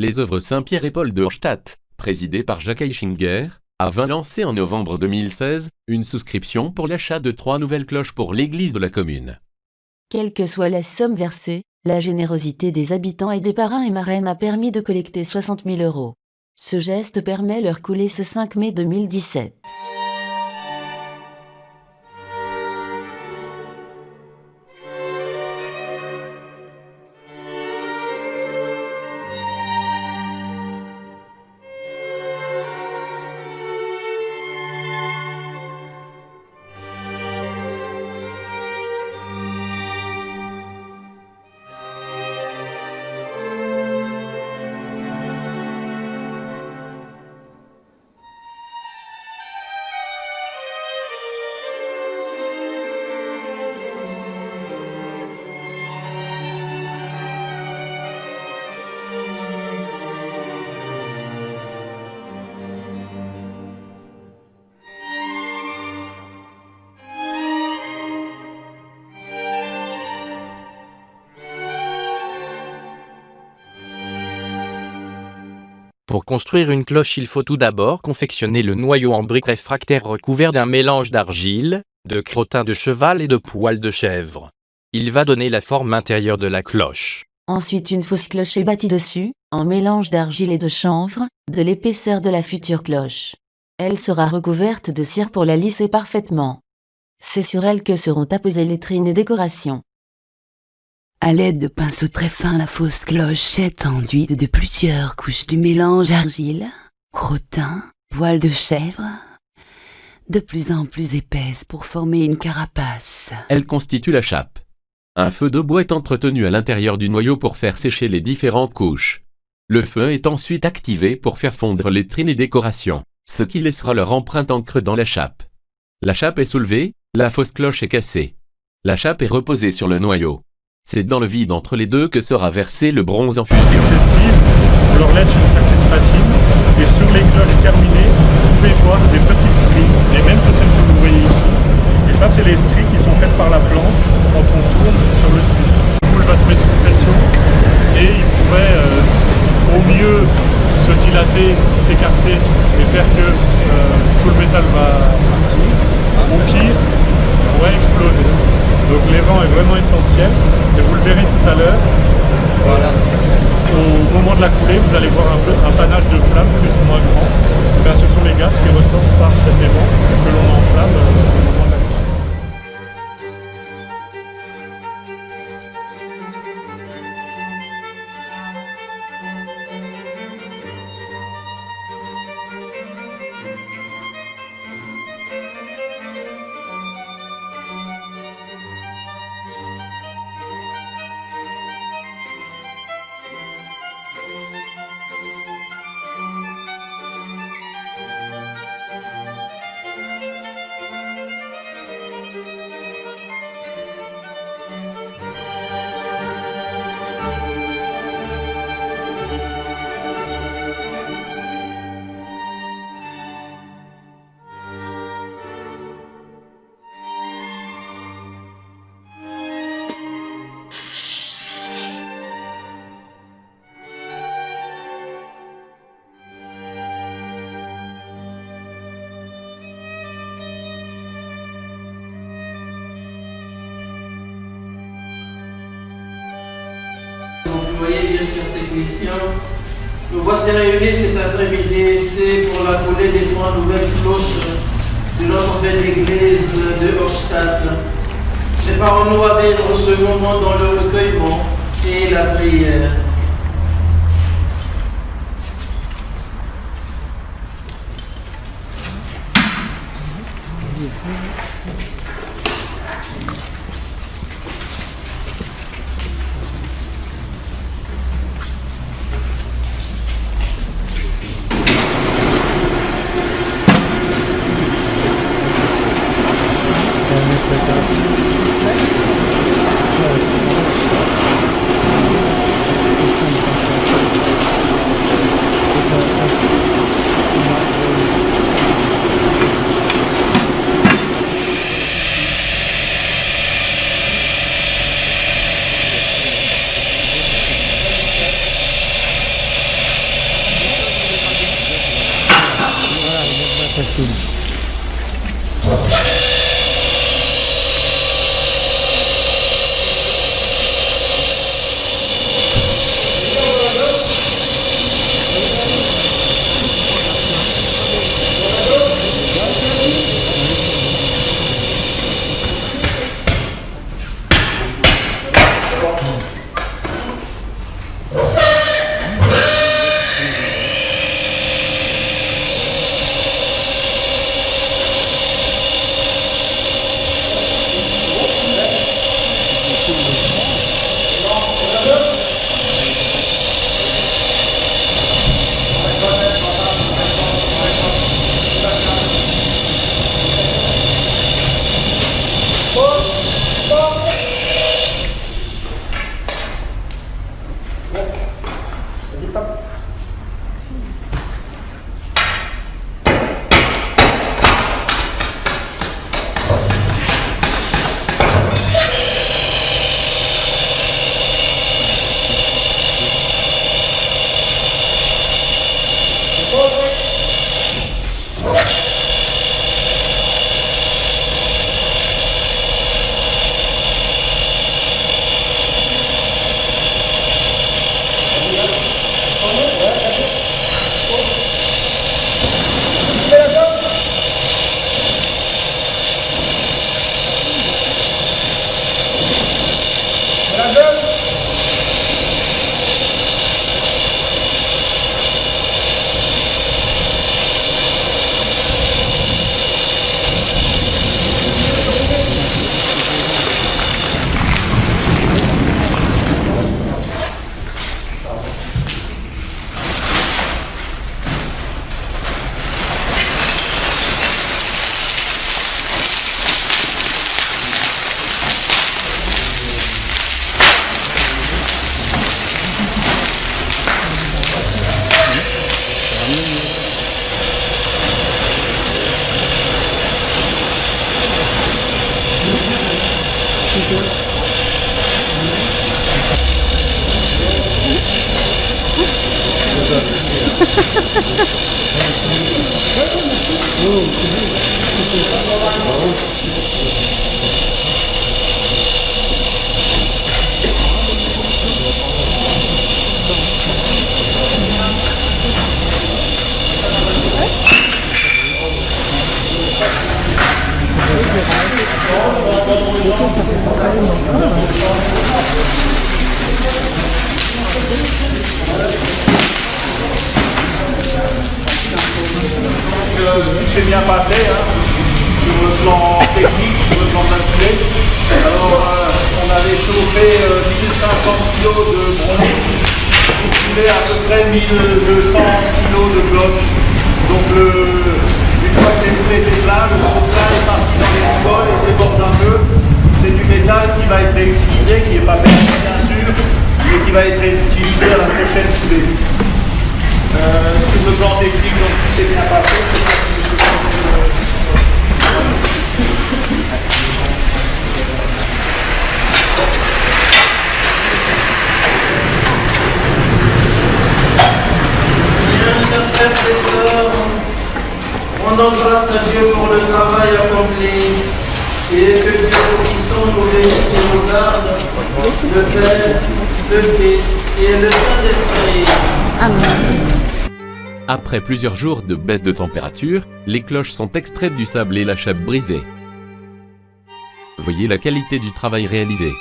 Les œuvres Saint-Pierre et Paul de Hochstadt, présidées par Jacques Aichinger, avait lancé en novembre 2016 une souscription pour l'achat de 3 nouvelles cloches pour l'église de la commune. Quelle que soit la somme versée, la générosité des habitants et des parrains et marraines a permis de collecter 60 000 €. Ce geste permet leur coulée ce 5 mai 2017. Pour construire une cloche, il faut tout d'abord confectionner le noyau en briques réfractaires recouvert d'un mélange d'argile, de crottin de cheval et de poils de chèvre. Il va donner la forme intérieure de la cloche. Ensuite, une fausse cloche est bâtie dessus, en mélange d'argile et de chanvre, de l'épaisseur de la future cloche. Elle sera recouverte de cire pour la lisser parfaitement. C'est sur elle que seront apposées lettrines et décorations. À l'aide de pinceaux très fins, la fausse cloche est enduite de plusieurs couches du mélange argile, crottin, poils de chèvre, de plus en plus épaisse pour former une carapace. Elle constitue la chape. Un feu de bois est entretenu à l'intérieur du noyau pour faire sécher les différentes couches. Le feu est ensuite activé pour faire fondre lettrines et décorations, ce qui laissera leur empreinte en creux dans la chape. La chape est soulevée, la fausse cloche est cassée. La chape est reposée sur le noyau. C'est dans le vide entre les deux que sera versé le bronze en fusion. Successives, on leur laisse une certaine patine, et sur les cloches terminées, vous pouvez voir des petits stries, les mêmes que celles que vous voyez ici. Et ça, c'est les stries qui sont faites par la planche quand on tourne sur le suif. La boule va se mettre sous pression, et il pourrait au mieux se dilater, s'écarter, et faire que tout le métal va partir. Au pire, il pourrait exploser. Donc l'évent est vraiment essentiel, et vous le verrez tout à l'heure. Voilà. Au moment de la coulée, vous allez voir un panache de flammes plus ou moins grand. Et bien, ce sont les gaz qui ressortent par cet évent que l'on enflamme au moment de la coulée. Vous voyez, bien sûr, technicien, nous voici réunis cet après-midi ici pour la coulée des 3 nouvelles cloches de notre belle église de Hochstadt. Préparons-nous à vivre ce moment dans le recueillement et la prière. facile. C'est bien passé hein, sur le plan technique, sur le plan de la clé. Alors on avait chauffé 1500 kg de bronze pour couler à peu près 1200 kg de cloche. Donc une fois que les boules étaient pleins, le son plein est parti dans les rigoles et déborde un peu. C'est du métal qui va être réutilisé, qui n'est pas perdu bien sûr, mais qui va être utilisé à la prochaine coulée. Sur le plan technique, donc tout s'est bien passé. Bien, chers frères et sœurs, rendons grâce à Dieu pour le travail accompli et que Dieu Tout-Puissant nous bénisse et nous garde, le Père, le Fils et le Saint-Esprit. Amen. Après plusieurs jours de baisse de température, les cloches sont extraites du sable et la chèvre brisée. Voyez la qualité du travail réalisé.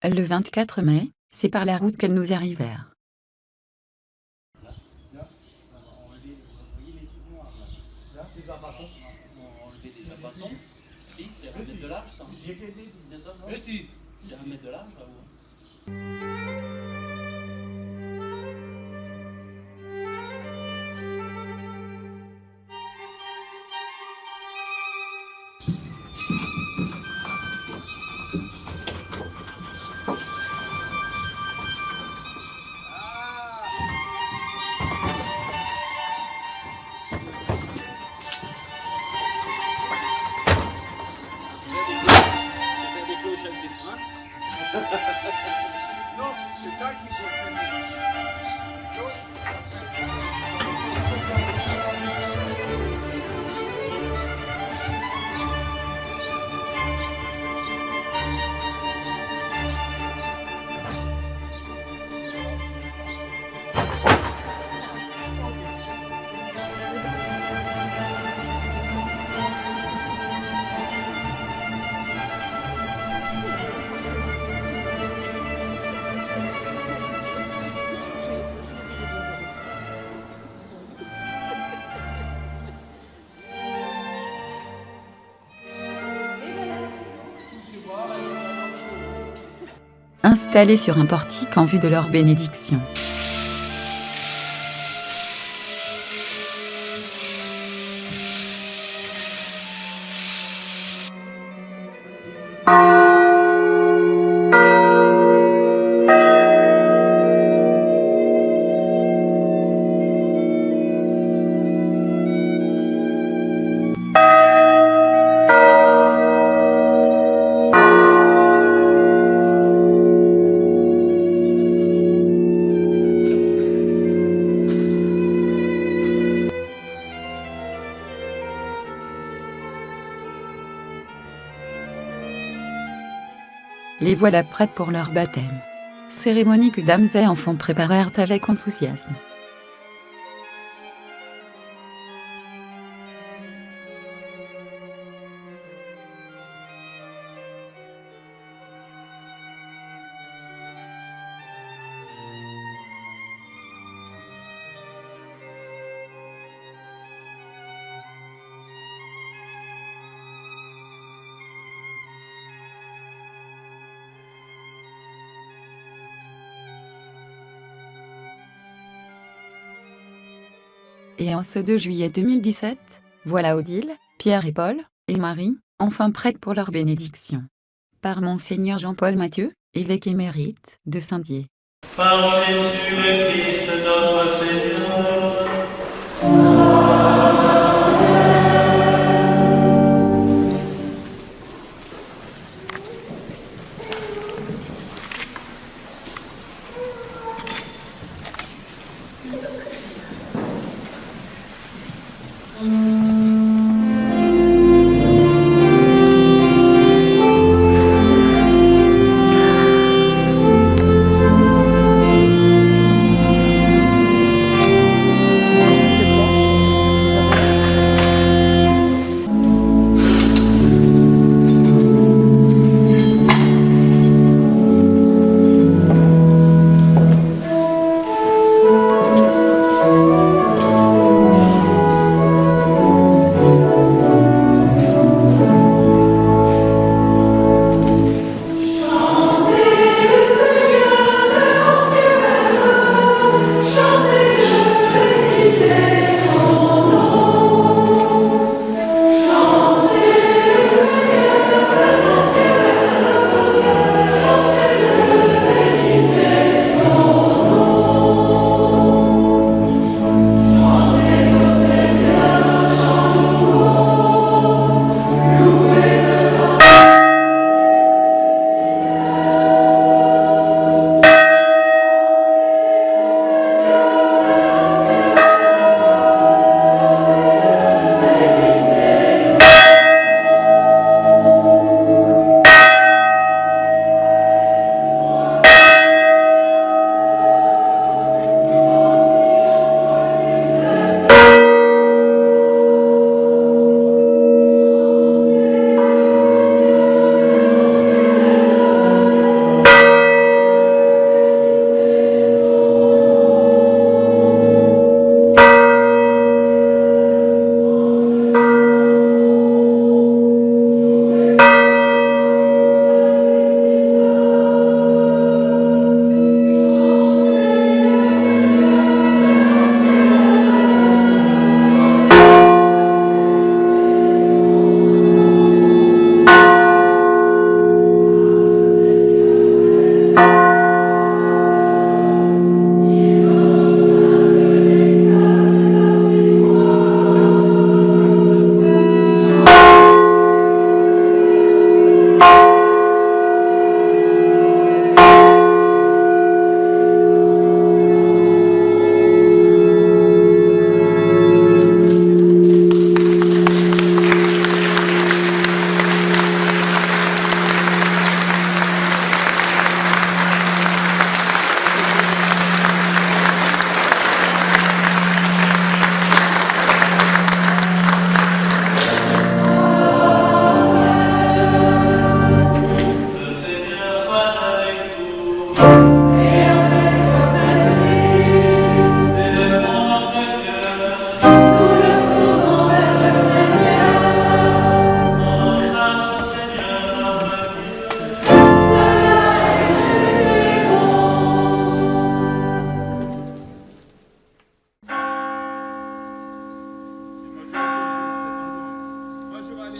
Le 24 mai, c'est par la route qu'elles nous arrivèrent. Installés sur un portique en vue de leur bénédiction. Les voilà prêtes pour leur baptême. Cérémonie que dames et enfants préparèrent avec enthousiasme. Et en ce 2 juillet 2017, voilà Odile, Pierre et Paul, et Marie, enfin prêtes pour leur bénédiction. Par Monseigneur Jean-Paul Mathieu, évêque émérite de Saint-Dié. Par Jésus le Christ notre Seigneur.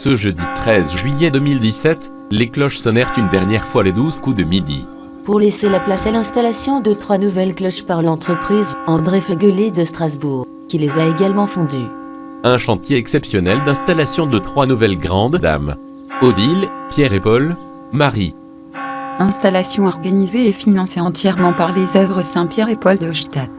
Ce jeudi 13 juillet 2017, les cloches sonnèrent une dernière fois les 12 coups de midi. Pour laisser la place à l'installation de 3 nouvelles cloches par l'entreprise André Feguelet de Strasbourg, qui les a également fondues. Un chantier exceptionnel d'installation de 3 nouvelles grandes dames. Odile, Pierre et Paul, Marie. Installation organisée et financée entièrement par les œuvres Saint-Pierre et Paul de Stadt.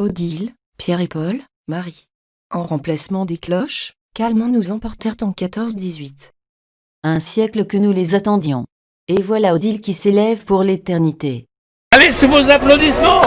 Odile, Pierre et Paul, Marie. En remplacement des cloches, calmement nous emportèrent en 14-18. Un siècle que nous les attendions. Et voilà Odile qui s'élève pour l'éternité. Allez, sous vos applaudissements!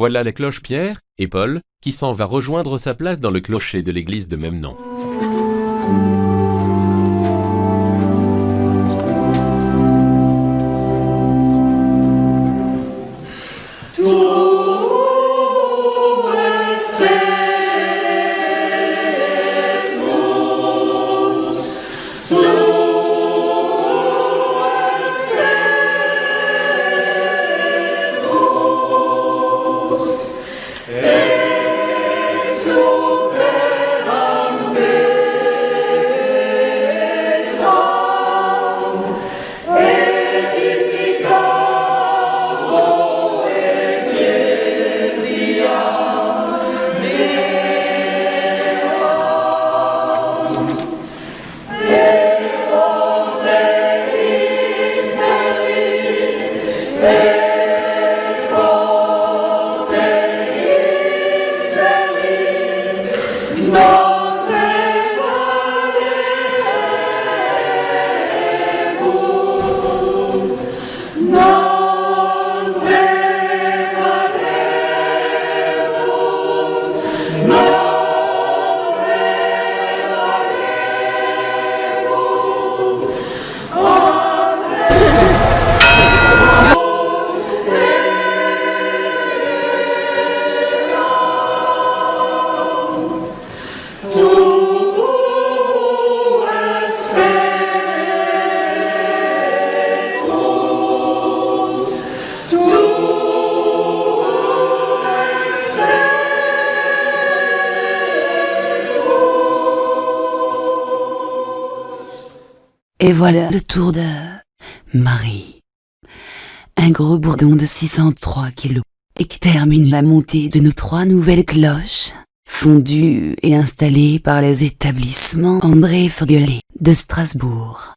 Voilà les cloches Pierre et Paul, qui s'en va rejoindre sa place dans le clocher de l'église de même nom. Et voilà le tour de Marie. Un gros bourdon de 603 kilos, et qui termine la montée de nos 3 nouvelles cloches, fondues et installées par les établissements André Furgelet de Strasbourg.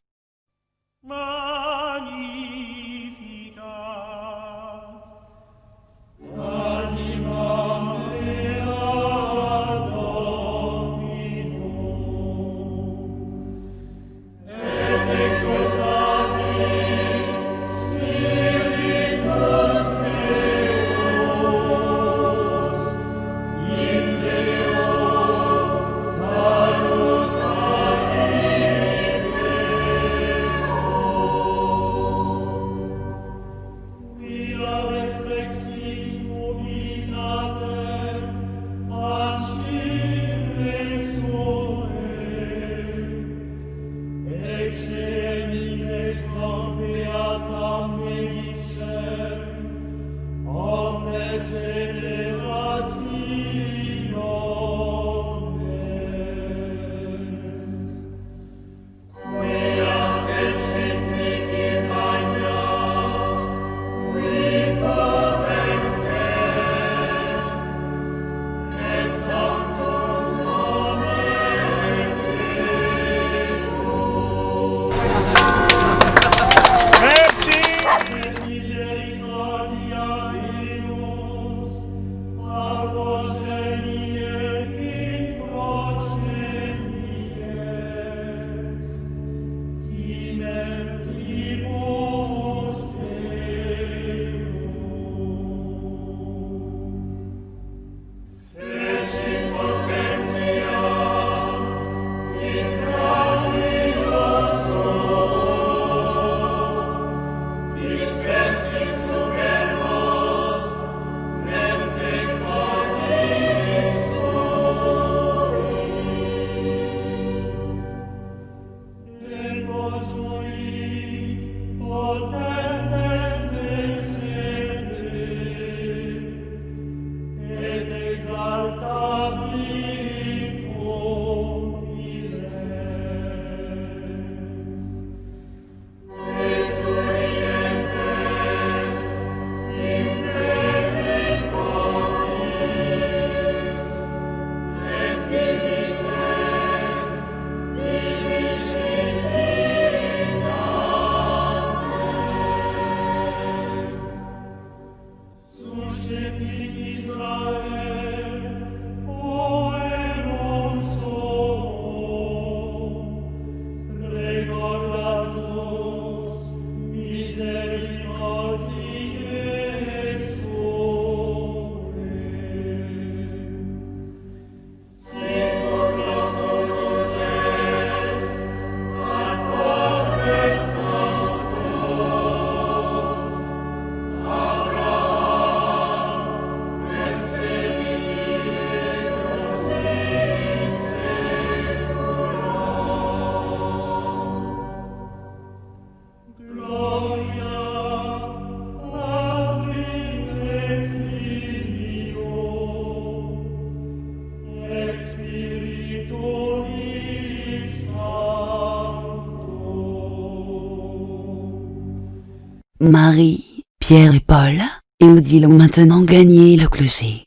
Marie, Pierre et Paul et Odile ont maintenant gagné le clocher.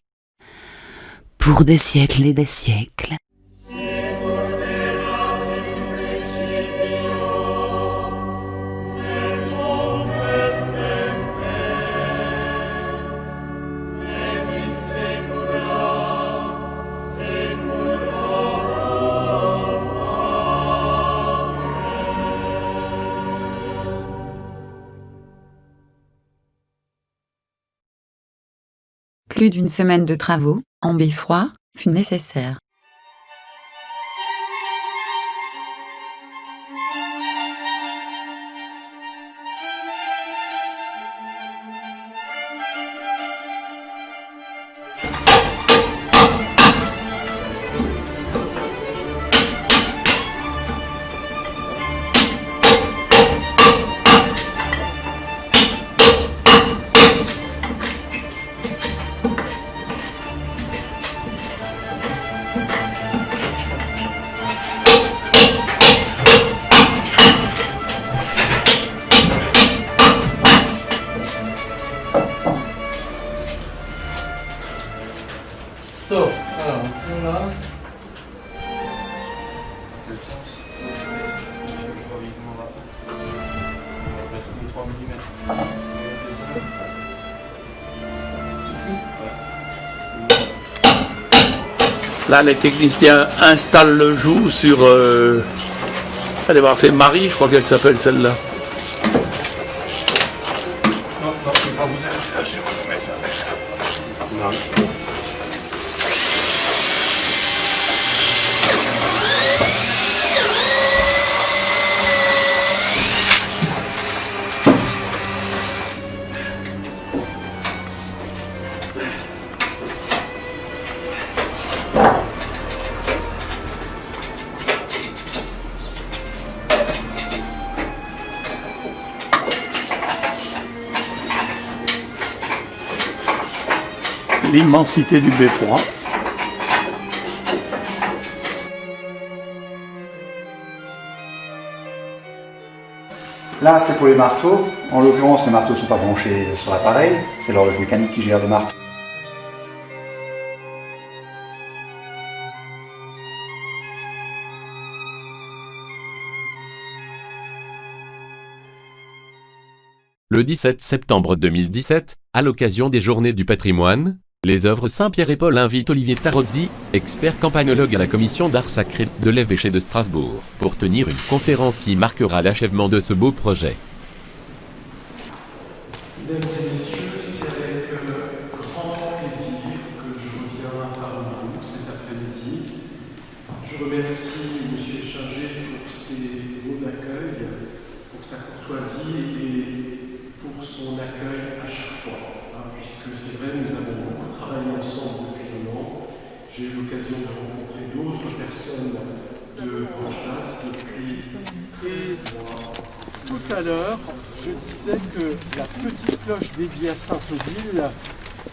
Pour des siècles et des siècles. Plus d'une semaine de travaux, en beffroi, fut nécessaire. Là, les techniciens installent le joug sur... allez voir, c'est Marie, je crois qu'elle s'appelle celle-là. L'immensité du beffroi. Là, c'est pour les marteaux. En l'occurrence, les marteaux ne sont pas branchés sur l'appareil. C'est l'horloge mécanique qui gère les marteaux. Le 17 septembre 2017, à l'occasion des Journées du patrimoine, les œuvres Saint-Pierre et Paul invitent Olivier Tarozzi, expert campagnologue à la commission d'art sacré de l'évêché de Strasbourg, pour tenir une conférence qui marquera l'achèvement de ce beau projet. Mesdames et messieurs, c'est avec grand plaisir que je reviens parmi vous cet après-midi. Je remercie M. Chargé pour ses mots d'accueil, pour sa courtoisie et pour son accueil à chaque fois. Puisque c'est vrai, nous avons beaucoup travaillé ensemble depuis un an. J'ai eu l'occasion de rencontrer d'autres personnes de Bretagne depuis 13 mois. Tout à l'heure, je disais que la petite cloche dédiée à Sainte-Odile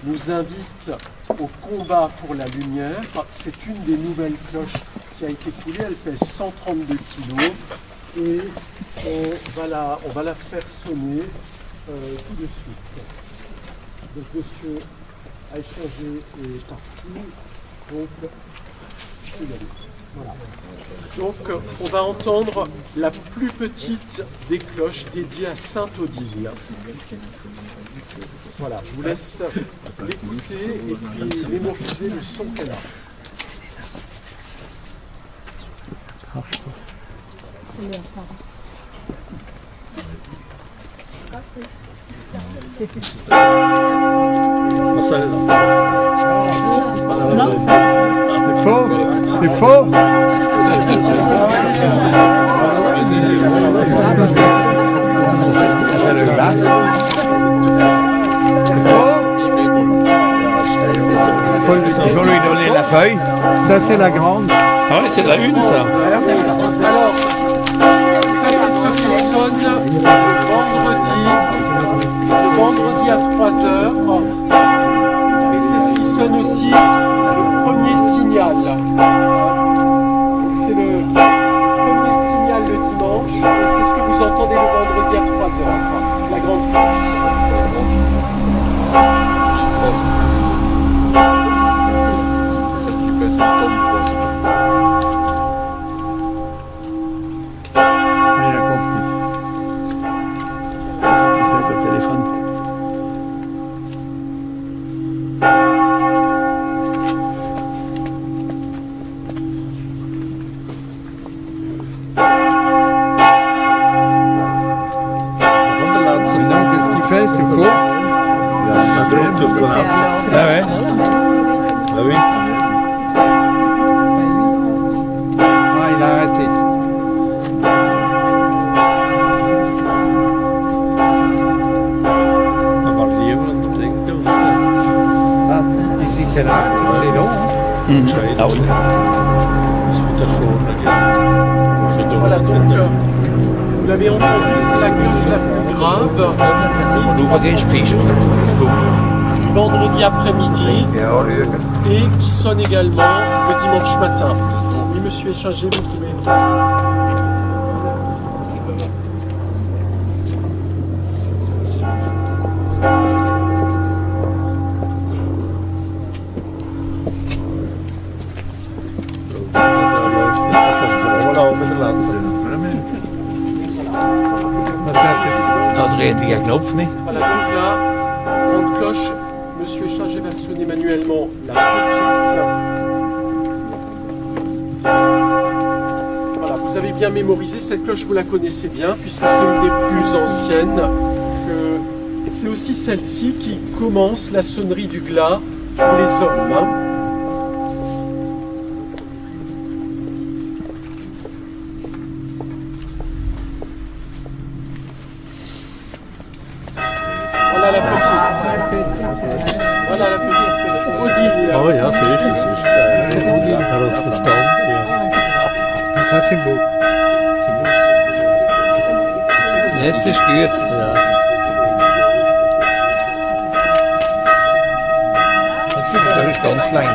nous invite au combat pour la lumière. C'est une des nouvelles cloches qui a été coulée, elle pèse 132 kg et on va la faire sonner tout de suite. Donc monsieur a échangé est parti, donc il a dit. Voilà. Donc on va entendre la plus petite des cloches dédiée à Sainte-Odile. Voilà, je vous laisse l'écouter et puis mémoriser le son qu'elle a. C'est faux. Ils vont lui donner la feuille. Ça c'est la grande. Ah ouais, c'est la une ça. Alors, ça c'est ce qui sonne le vendredi à 3h. Et c'est ce qui sonne aussi le premier signal. C'est le premier signal le dimanche et c'est ce que vous entendez le vendredi à 3h. La grande cloche. C'est celle qui pèse une tonne, quoi. Il a compris. Il fait le téléphone. Maintenant, qu'est-ce qu'il fait? C'est faux? Ah ouais? Bah oui. Ah, il a arrêté. Ah, d'ici qu'elle arrête, c'est long. Hein? Ah oui. Voilà, donc vous l'avez entendu, c'est la cloche la plus grave. Du vendredi après-midi et qui sonne également le dimanche matin. Oui, monsieur Échinger, vous pouvez. Voilà, donc là, grande cloche, monsieur Échinger va sonner manuellement la petite. Voilà, vous avez bien mémorisé cette cloche, vous la connaissez bien, puisque c'est une des plus anciennes. C'est aussi celle-ci qui commence la sonnerie du glas pour les hommes. Hein. Voilà la petite. Voilà la petite. Odile. Ah oui, c'est juste. Ça, c'est beau. Jetzt ist gut. Das ist ganz klein.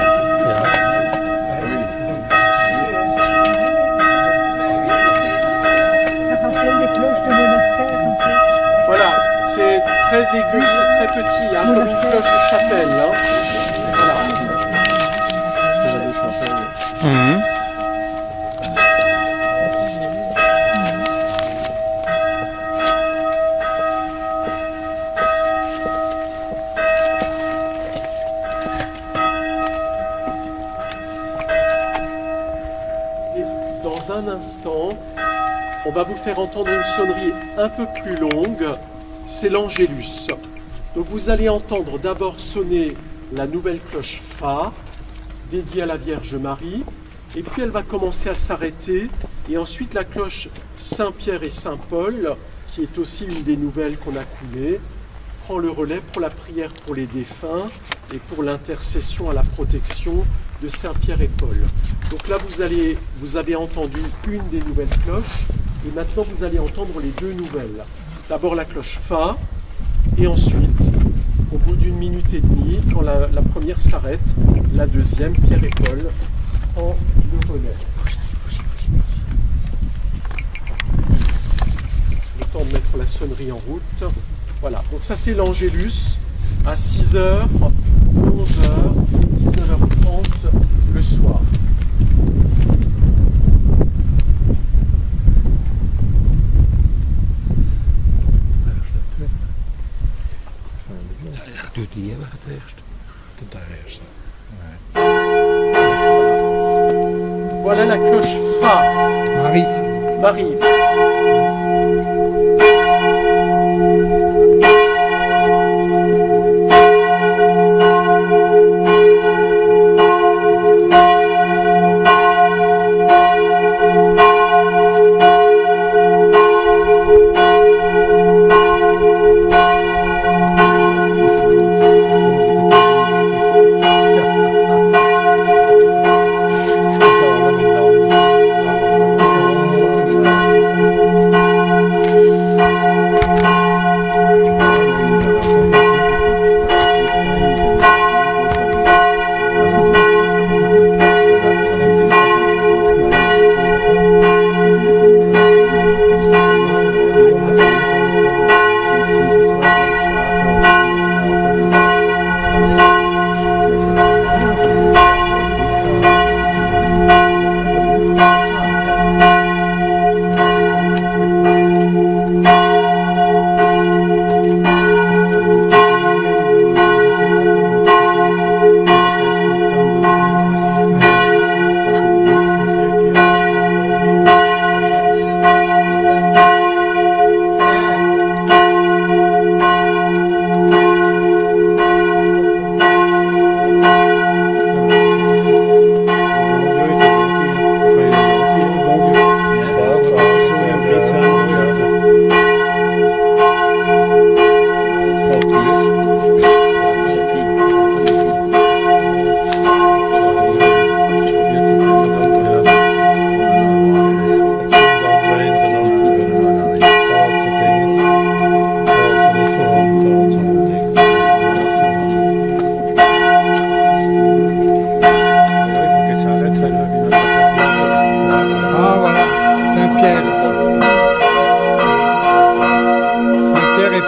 Voilà, c'est très aigu, c'est très petit, hein, comme une cloche de chapelle. Hein. Voilà. Et dans un instant, on va vous faire entendre une sonnerie un peu plus longue, c'est l'Angélus. Donc vous allez entendre d'abord sonner la nouvelle cloche Fa, dédiée à la Vierge Marie, et puis elle va commencer à s'arrêter, et ensuite la cloche Saint-Pierre et Saint-Paul, qui est aussi une des nouvelles qu'on a coulées, prend le relais pour la prière pour les défunts et pour l'intercession à la protection de Saint-Pierre et Paul. Donc là vous avez entendu une des nouvelles cloches, et maintenant vous allez entendre les deux nouvelles. D'abord la cloche Fa, et ensuite, au bout d'une minute et demie, quand la première s'arrête, la deuxième, Pierre et Paul, prend le relais. Le temps de mettre la sonnerie en route. Voilà, donc ça c'est l'Angélus à 6h, 11h, 19h30 le soir. Voilà la cloche Fa. Marie.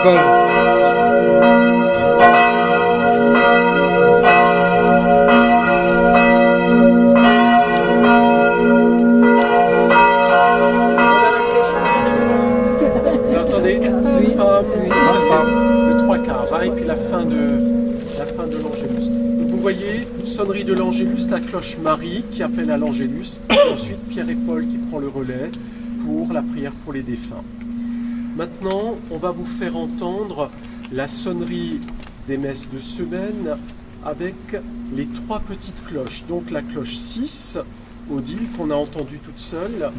Vous entendez? Oui. Ça c'est le 3/4, hein, et puis la fin de l'Angélus. Donc, vous voyez, sonnerie de l'Angélus, la cloche Marie qui appelle à l'Angélus, et ensuite Pierre et Paul qui prend le relais pour la prière pour les défunts. Maintenant, on va vous faire entendre la sonnerie des messes de semaine avec les 3 petites cloches. Donc la cloche 6, Odile, qu'on a entendue toute seule,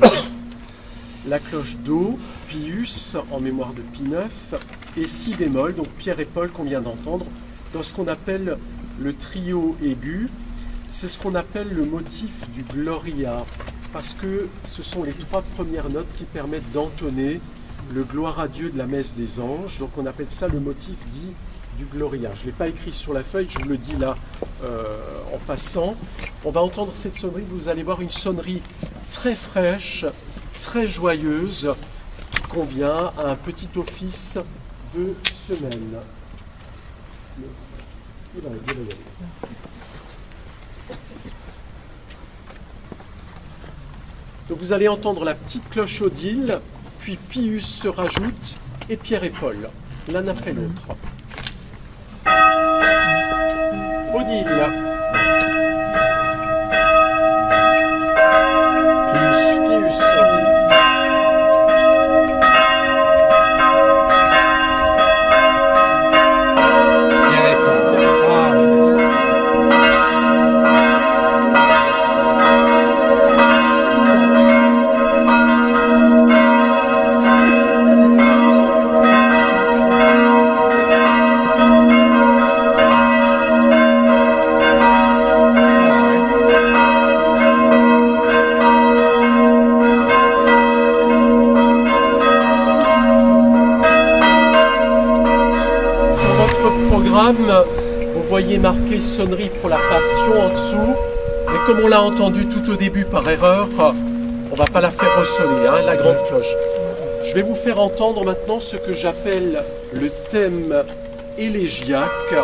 la cloche Do, Pius, en mémoire de Pie IX, et Si bémol, donc Pierre et Paul qu'on vient d'entendre, dans ce qu'on appelle le trio aigu. C'est ce qu'on appelle le motif du Gloria, parce que ce sont les 3 premières notes qui permettent d'entonner le gloire à Dieu de la messe des anges. Donc on appelle ça le motif dit du Gloria. Je ne l'ai pas écrit sur la feuille, je vous le dis là en passant. On va entendre cette sonnerie, vous allez voir une sonnerie très fraîche, très joyeuse, qui convient à un petit office de semaine. Il va y aller. Donc vous allez entendre la petite cloche Odile, puis Pius se rajoute, et Pierre et Paul, l'un après l'autre. Odile. Pius. Vous voyez marqué sonnerie pour la Passion en dessous, mais comme on l'a entendu tout au début par erreur, on ne va pas la faire ressonner, hein, la grande cloche. Je vais vous faire entendre maintenant ce que j'appelle le thème élégiaque.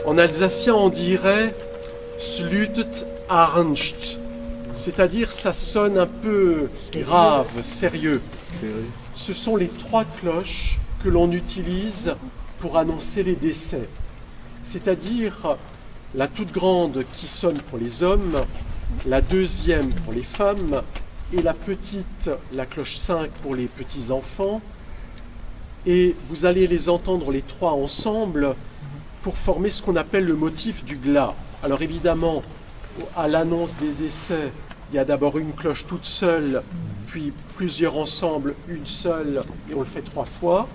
En alsacien, on dirait slutet ernst, c'est-à-dire ça sonne un peu grave, sérieux. Ce sont les 3 cloches que l'on utilise pour annoncer les décès, c'est-à-dire la toute grande qui sonne pour les hommes, la deuxième pour les femmes, et la petite, la cloche 5 pour les petits-enfants. Et vous allez les entendre les 3 ensemble pour former ce qu'on appelle le motif du glas. Alors évidemment, à l'annonce des essais, il y a d'abord une cloche toute seule, puis plusieurs ensemble, une seule, et on le fait 3 fois.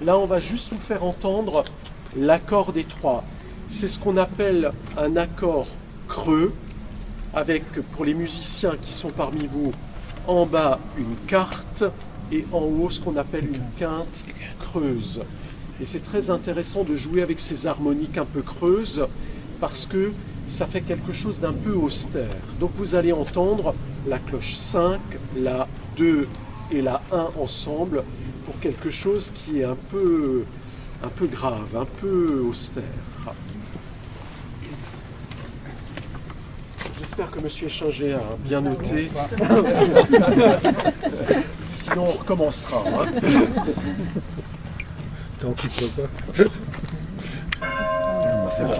Là, on va juste vous faire entendre l'accord des 3. C'est ce qu'on appelle un accord creux, avec, pour les musiciens qui sont parmi vous, en bas une quarte et en haut ce qu'on appelle une quinte creuse. Et c'est très intéressant de jouer avec ces harmoniques un peu creuses, parce que ça fait quelque chose d'un peu austère. Donc vous allez entendre la cloche 5, la 2 et la 1 ensemble, pour quelque chose qui est un peu grave, un peu austère. J'espère que M. Échinger a bien noté. Sinon, on recommencera. Hein. Tant qu'il ne peut pas. C'est bon.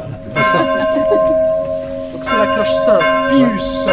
Donc c'est la cloche 5, Pius.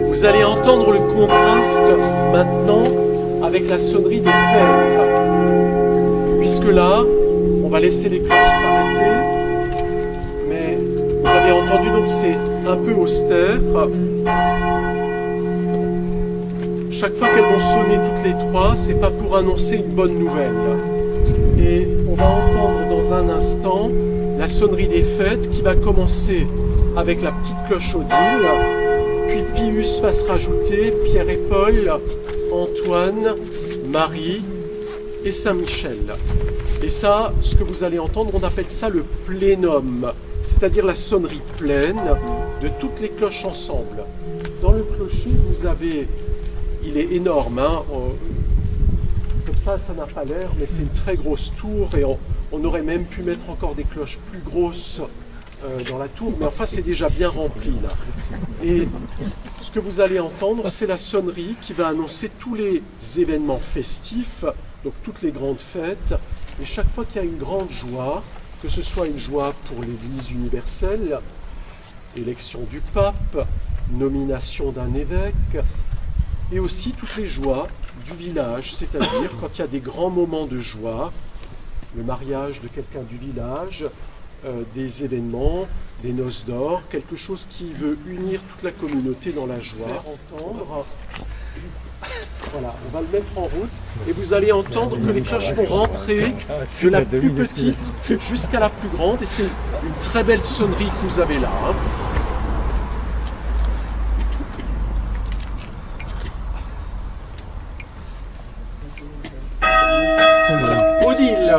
Vous allez entendre le contraste maintenant avec la sonnerie des fêtes. Puisque là, on va laisser les cloches s'arrêter, mais vous avez entendu, donc c'est un peu austère. Chaque fois qu'elles vont sonner toutes les trois, c'est pas pour annoncer une bonne nouvelle. Et on va entendre dans un instant la sonnerie des fêtes qui va commencer avec la petite cloche Odile, puis Pius va se rajouter, Pierre et Paul, Antoine, Marie et Saint-Michel. Et ça, ce que vous allez entendre, on appelle ça le plénum, c'est-à-dire la sonnerie pleine de toutes les cloches ensemble. Dans le clocher, vous avez, il est énorme, hein, comme ça n'a pas l'air, mais c'est une très grosse tour et on aurait même pu mettre encore des cloches plus grosses dans la tour, mais enfin c'est déjà bien rempli là. Et ce que vous allez entendre, c'est la sonnerie qui va annoncer tous les événements festifs, donc toutes les grandes fêtes. Et chaque fois qu'il y a une grande joie, que ce soit une joie pour l'Église universelle, élection du pape, nomination d'un évêque, et aussi toutes les joies du village, c'est-à-dire quand il y a des grands moments de joie, le mariage de quelqu'un du village, des événements, des noces d'or, quelque chose qui veut unir toute la communauté dans la joie. Entendre. Voilà, on va le mettre en route et vous allez entendre que les cloches vont rentrer de la plus petite jusqu'à la plus grande et c'est une très belle sonnerie que vous avez là. Hein. Odile.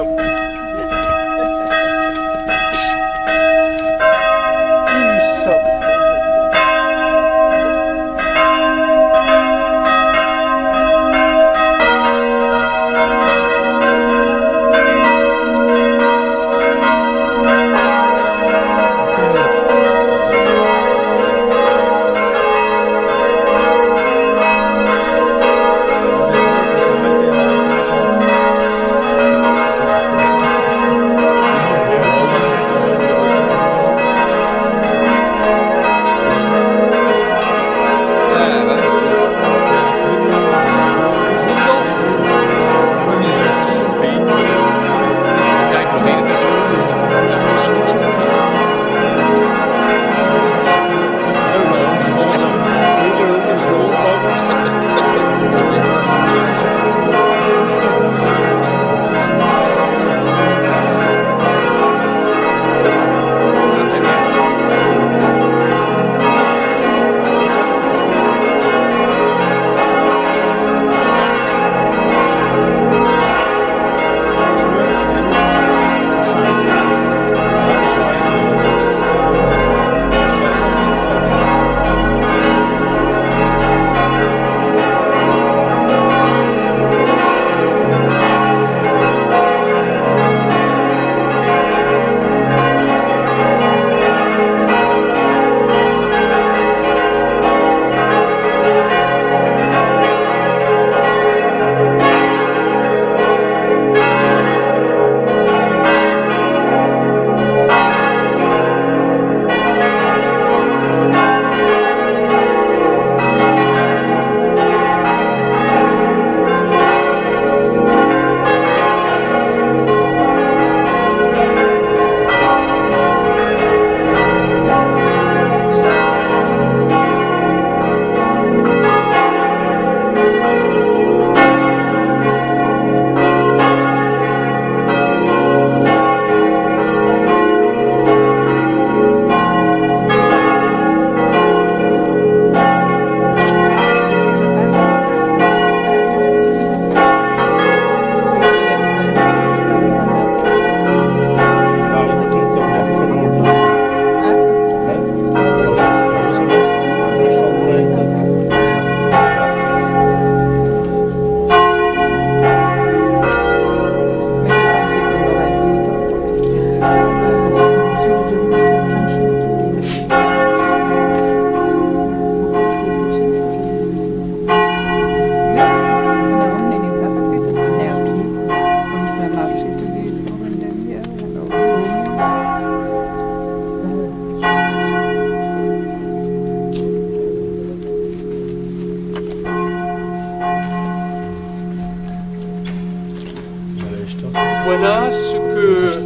voilà ce que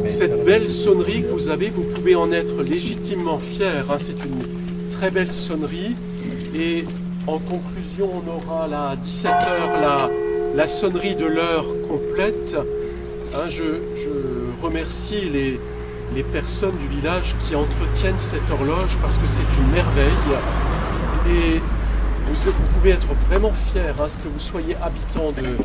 cette belle sonnerie que vous avez, vous pouvez en être légitimement fier. Hein. C'est une très belle sonnerie. Et en conclusion, on aura à 17h la sonnerie de l'heure complète. Hein, je remercie les personnes du village qui entretiennent cette horloge parce que c'est une merveille. Et vous pouvez être vraiment fiers, hein, que vous soyez habitant de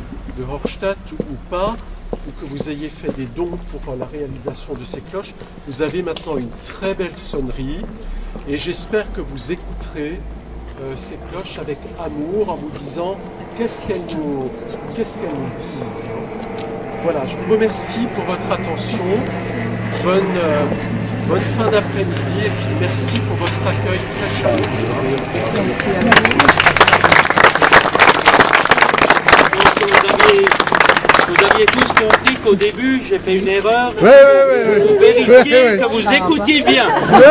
Horstadt ou pas, ou que vous ayez fait des dons pour la réalisation de ces cloches. Vous avez maintenant une très belle sonnerie et j'espère que vous écouterez ces cloches avec amour en vous disant qu'est-ce qu'elles nous disent. Voilà, je vous remercie pour votre attention. Bonne fin d'après-midi et puis merci pour votre accueil très chaleureux. Merci. Vous aviez tous compris qu'au début j'ai fait une erreur. Oui. Vous vérifiez que vous écoutiez bien. Oui.